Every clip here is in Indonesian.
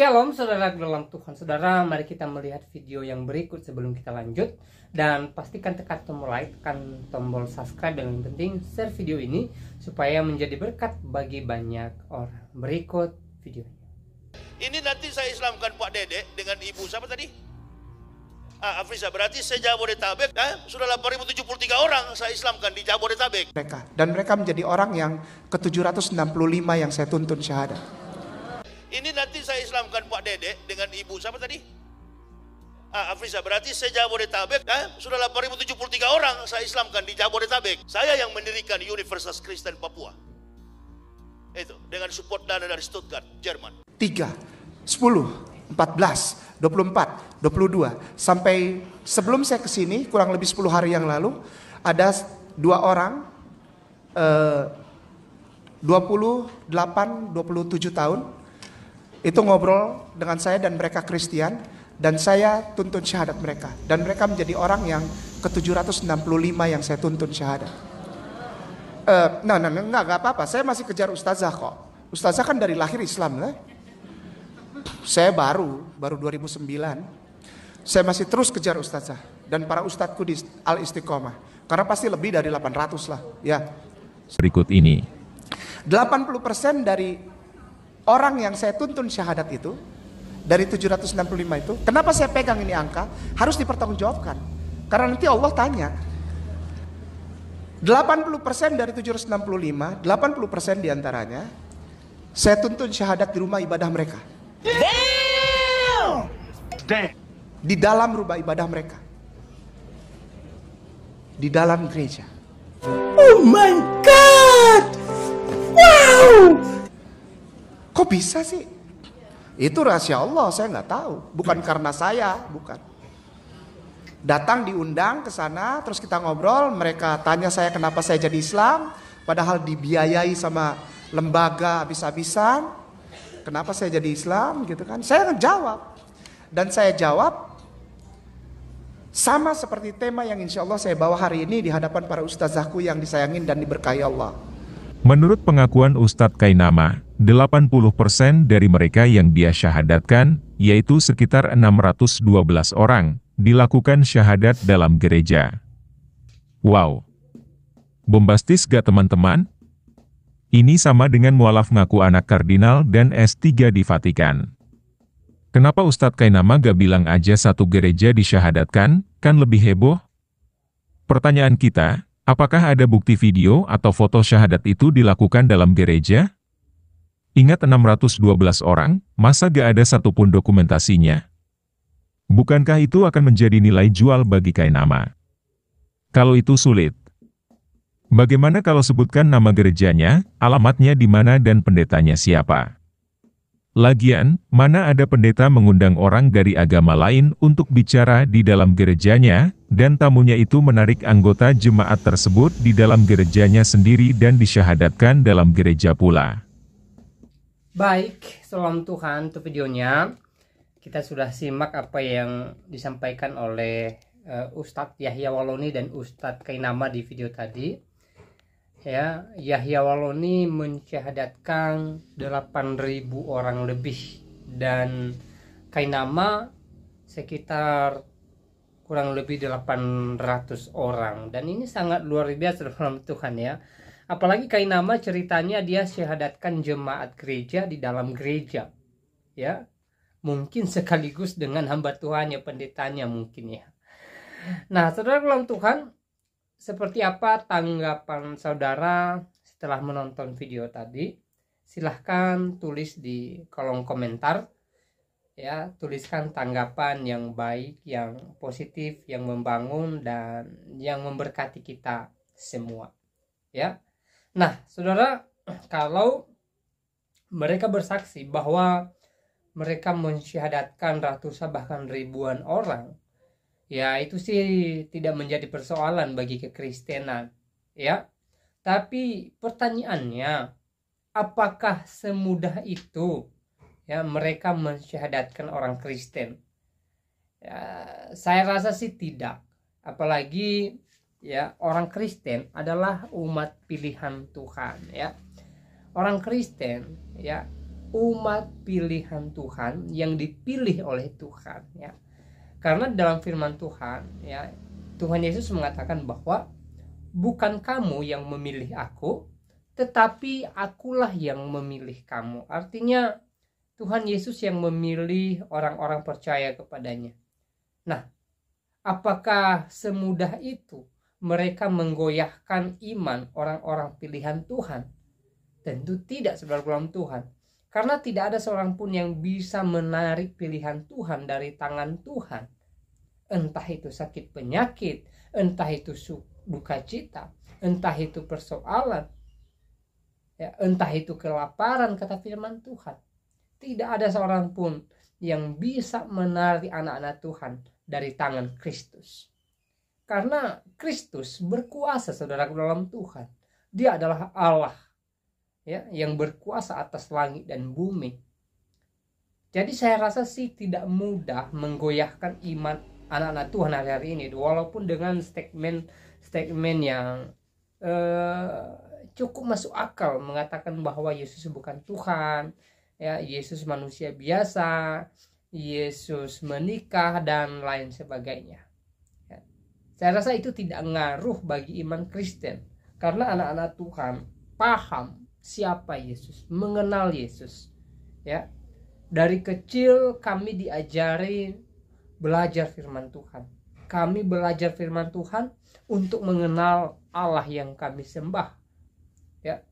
Shalom saudara dalam Tuhan. Saudara, mari kita melihat video yang berikut sebelum kita lanjut. Dan pastikan tekan tombol like, tekan tombol subscribe, dan yang penting share video ini supaya menjadi berkat bagi banyak orang. Berikut videonya. Ini nanti saya Islamkan Pak Dedek dengan ibu siapa tadi? Afrisa, berarti se-Jabodetabek sudah 8.073 orang saya Islamkan di Jabodetabek. Dan mereka menjadi orang yang ke-765 yang saya tuntun syahadat. Ini nanti saya Islamkan Pak Dedek dengan ibu siapa tadi? Afrisa, berarti se-Jabodetabek sudah 8.073 orang saya Islamkan di Jabodetabek. Saya yang mendirikan Universitas Kristen Papua. Itu dengan support dana dari Stuttgart, Jerman. 3, 10, 14, 24, 22. Sampai sebelum saya kesini, kurang lebih 10 hari yang lalu, ada 2 orang, 28, 27 tahun, itu ngobrol dengan saya dan mereka Kristen, dan saya tuntun syahadat mereka. Dan mereka menjadi orang yang ke-765 yang saya tuntun syahadat. Enggak apa-apa, saya masih kejar ustazah kok. Ustazah kan dari lahir Islam lah. Saya baru 2009. Saya masih terus kejar ustazah dan para ustadzku di Al Istiqomah. Karena pasti lebih dari 800 lah, ya. Berikut ini. 80% dari orang yang saya tuntun syahadat itu, dari 765 itu, kenapa saya pegang ini angka? Harus dipertanggungjawabkan. Karena nanti Allah tanya. 80% dari 765, 80% diantaranya saya tuntun syahadat di rumah ibadah mereka. Di dalam rumah ibadah mereka. Di dalam gereja. Oh my God! Wow! Kok bisa sih? Itu rahasia Allah, saya nggak tahu. Bukan karena saya, bukan. Datang diundang ke sana, terus kita ngobrol. Mereka tanya saya kenapa saya jadi Islam, padahal dibiayai sama lembaga habis-habisan. Kenapa saya jadi Islam, gitu kan? Saya ngejawab, dan saya jawab sama seperti tema yang insya Allah saya bawa hari ini di hadapan para ustazahku yang disayangin dan diberkahi Allah. Menurut pengakuan Ustadz Kainama, 80% dari mereka yang dia syahadatkan, yaitu sekitar 612 orang, dilakukan syahadat dalam gereja. Wow! Bombastis gak teman-teman? Ini sama dengan mualaf ngaku anak kardinal dan S3 di Vatikan. Kenapa Ustadz Kainama gak bilang aja satu gereja disyahadatkan, kan lebih heboh? Pertanyaan kita, apakah ada bukti video atau foto syahadat itu dilakukan dalam gereja? Ingat 612 orang, masa gak ada satupun dokumentasinya? Bukankah itu akan menjadi nilai jual bagi Kainama? Kalau itu sulit, bagaimana kalau sebutkan nama gerejanya, alamatnya di mana dan pendetanya siapa? Lagian, mana ada pendeta mengundang orang dari agama lain untuk bicara di dalam gerejanya, dan tamunya itu menarik anggota jemaat tersebut di dalam gerejanya sendiri dan disyahadatkan dalam gereja pula. Baik, salam Tuhan, untuk videonya. Kita sudah simak apa yang disampaikan oleh Ustadz Yahya Waloni dan Ustadz Kainama di video tadi. Ya, Yahya Waloni mensyahadatkan 8.000 orang lebih, dan Kainama sekitar kurang lebih 800 orang. Dan ini sangat luar biasa dalam Tuhan, ya. Apalagi Kainama ceritanya dia syahadatkan jemaat gereja di dalam gereja, ya. Mungkin sekaligus dengan hamba Tuhannya, pendetanya mungkin, ya. Nah, saudara dalam Tuhan, seperti apa tanggapan saudara setelah menonton video tadi? Silahkan tulis di kolom komentar, ya. Tuliskan tanggapan yang baik, yang positif, yang membangun, dan yang memberkati kita semua, ya. Nah, saudara, kalau mereka bersaksi bahwa mereka mensyahadatkan ratusan bahkan ribuan orang, ya itu sih tidak menjadi persoalan bagi kekristenan, ya. Tapi pertanyaannya, apakah semudah itu, ya, mereka mensyahadatkan orang Kristen? Ya, saya rasa sih tidak. Apalagi, ya, orang Kristen adalah umat pilihan Tuhan, ya. Orang Kristen, ya, umat pilihan Tuhan yang dipilih oleh Tuhan, ya. Karena dalam firman Tuhan, ya, Tuhan Yesus mengatakan bahwa bukan kamu yang memilih aku, tetapi akulah yang memilih kamu. Artinya Tuhan Yesus yang memilih orang-orang percaya kepadanya. Nah, apakah semudah itu mereka menggoyahkan iman orang-orang pilihan Tuhan? Tentu tidak, saudara dalam Tuhan. Karena tidak ada seorang pun yang bisa menarik pilihan Tuhan dari tangan Tuhan. Entah itu sakit penyakit, entah itu duka cita, entah itu persoalan, ya, entah itu kelaparan, kata firman Tuhan. Tidak ada seorang pun yang bisa menarik anak-anak Tuhan dari tangan Kristus. Karena Kristus berkuasa, saudara dalam Tuhan. Dia adalah Allah, ya, yang berkuasa atas langit dan bumi. Jadi saya rasa sih tidak mudah menggoyahkan iman anak-anak Tuhan hari-hari ini, walaupun dengan statement yang cukup masuk akal, mengatakan bahwa Yesus bukan Tuhan, ya, Yesus manusia biasa, Yesus menikah dan lain sebagainya. Ya. Saya rasa itu tidak ngaruh bagi iman Kristen, karena anak-anak Tuhan paham siapa Yesus, mengenal Yesus, ya. Dari kecil kami diajari belajar firman Tuhan. Kami belajar firman Tuhan untuk mengenal Allah yang kami sembah, ya.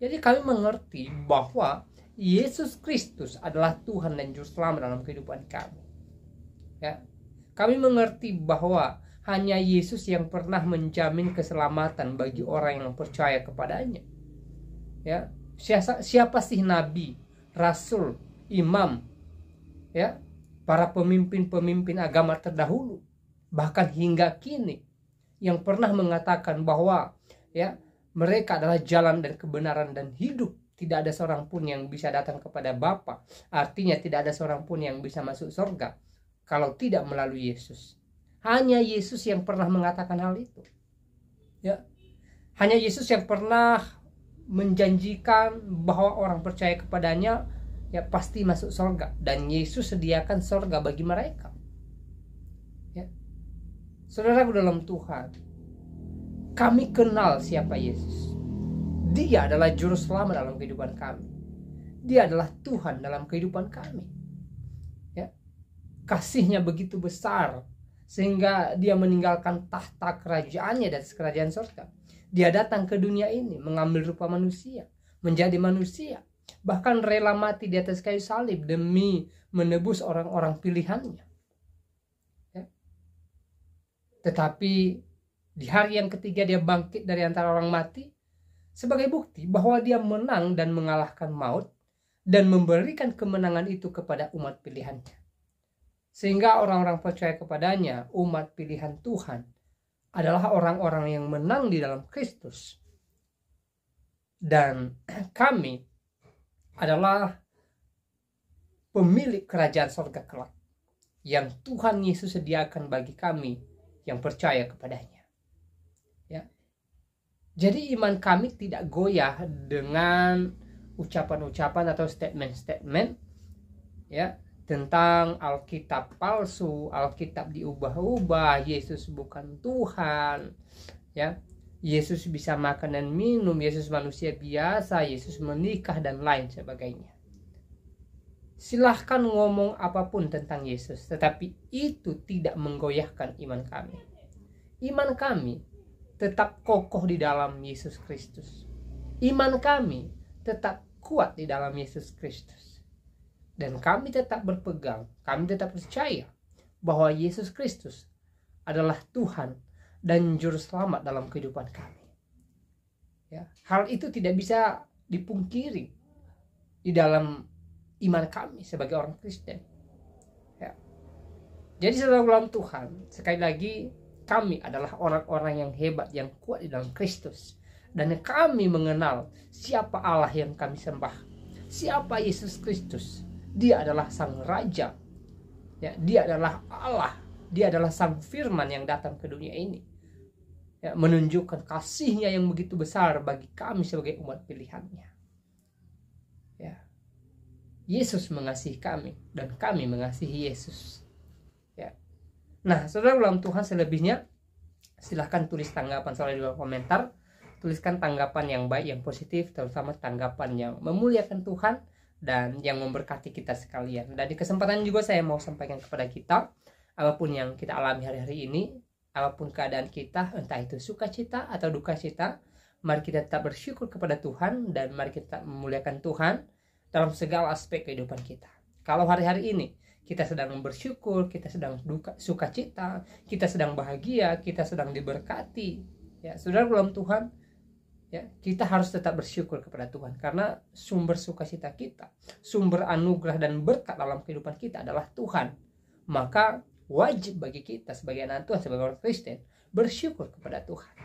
Jadi kami mengerti bahwa Yesus Kristus adalah Tuhan dan Juru Selamat dalam kehidupan kami, ya. Kami mengerti bahwa hanya Yesus yang pernah menjamin keselamatan bagi orang yang percaya kepadanya. Ya, siapa sih nabi, rasul, imam, ya, para pemimpin-pemimpin agama terdahulu, bahkan hingga kini, yang pernah mengatakan bahwa, ya, mereka adalah jalan dan kebenaran dan hidup. Tidak ada seorang pun yang bisa datang kepada Bapa. Artinya tidak ada seorang pun yang bisa masuk surga kalau tidak melalui Yesus. Hanya Yesus yang pernah mengatakan hal itu, ya. Hanya Yesus yang pernah menjanjikan bahwa orang percaya kepadanya, ya, pasti masuk surga, dan Yesus sediakan surga bagi mereka, ya. Saudaraku dalam Tuhan, kami kenal siapa Yesus. Dia adalah Juru Selamat dalam kehidupan kami. Dia adalah Tuhan dalam kehidupan kami, ya. Kasihnya begitu besar sehingga dia meninggalkan tahta kerajaannya dan kerajaan surga. Dia datang ke dunia ini mengambil rupa manusia, menjadi manusia, bahkan rela mati di atas kayu salib demi menebus orang-orang pilihannya, ya. Tetapi di hari yang ketiga dia bangkit dari antara orang mati sebagai bukti bahwa dia menang dan mengalahkan maut dan memberikan kemenangan itu kepada umat pilihannya. Sehingga orang-orang percaya kepadanya, umat pilihan Tuhan, adalah orang-orang yang menang di dalam Kristus. Dan kami adalah pemilik kerajaan surga kelak yang Tuhan Yesus sediakan bagi kami yang percaya kepadanya, ya. Jadi iman kami tidak goyah dengan ucapan-ucapan atau statement-statement, ya, tentang Alkitab palsu, Alkitab diubah-ubah, Yesus bukan Tuhan, ya, Yesus bisa makan dan minum, Yesus manusia biasa, Yesus menikah dan lain sebagainya. Silahkan ngomong apapun tentang Yesus, tetapi itu tidak menggoyahkan iman kami. Iman kami tetap kokoh di dalam Yesus Kristus. Iman kami tetap kuat di dalam Yesus Kristus. Dan kami tetap berpegang, kami tetap percaya bahwa Yesus Kristus adalah Tuhan dan Juru Selamat dalam kehidupan kami, ya. Hal itu tidak bisa dipungkiri di dalam iman kami sebagai orang Kristen, ya. Jadi saudara dalam Tuhan, sekali lagi kami adalah orang-orang yang hebat, yang kuat di dalam Kristus, dan kami mengenal siapa Allah yang kami sembah, siapa Yesus Kristus. Dia adalah Sang Raja, ya, dia adalah Allah, dia adalah Sang Firman yang datang ke dunia ini, ya, menunjukkan kasih-Nya yang begitu besar bagi kami sebagai umat pilihannya, ya. Yesus mengasihi kami dan kami mengasihi Yesus. Ya. Nah, saudara dalam Tuhan, selebihnya silahkan tulis tanggapan soal di bawah komentar. Tuliskan tanggapan yang baik, yang positif, terutama tanggapan yang memuliakan Tuhan dan yang memberkati kita sekalian. Dan di kesempatan juga saya mau sampaikan kepada kita, apapun yang kita alami hari-hari ini, apapun keadaan kita, entah itu sukacita atau duka cita, mari kita tetap bersyukur kepada Tuhan dan mari kita memuliakan Tuhan dalam segala aspek kehidupan kita. Kalau hari-hari ini kita sedang bersyukur, kita sedang sukacita, kita sedang bahagia, kita sedang diberkati, ya saudara dalam Tuhan, ya kita harus tetap bersyukur kepada Tuhan, karena sumber sukacita kita, sumber anugerah dan berkat dalam kehidupan kita adalah Tuhan. Maka wajib bagi kita sebagai anak Tuhan, sebagai orang Kristen, bersyukur kepada Tuhan.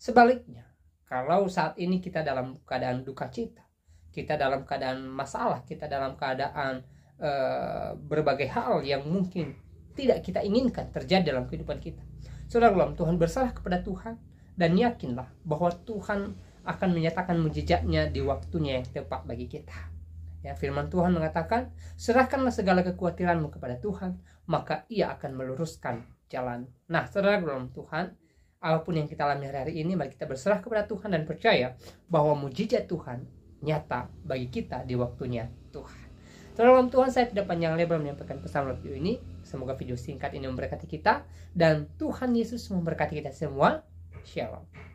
Sebaliknya, kalau saat ini kita dalam keadaan duka cita, kita dalam keadaan masalah, kita dalam keadaan berbagai hal yang mungkin tidak kita inginkan terjadi dalam kehidupan kita, saudara dalam Tuhan, berserah kepada Tuhan dan yakinlah bahwa Tuhan akan menyatakan mujizatnya di waktunya yang tepat bagi kita. Ya, firman Tuhan mengatakan, serahkanlah segala kekhawatiranmu kepada Tuhan, maka Ia akan meluruskan jalan. Nah, saudara dalam Tuhan, apapun yang kita alami hari-hari ini, mari kita berserah kepada Tuhan dan percaya bahwa mujizat Tuhan nyata bagi kita di waktunya Tuhan. Saudara dalam Tuhan, saya tidak panjang lebar menyampaikan pesan video ini. Semoga video singkat ini memberkati kita dan Tuhan Yesus memberkati kita semua. Shalom.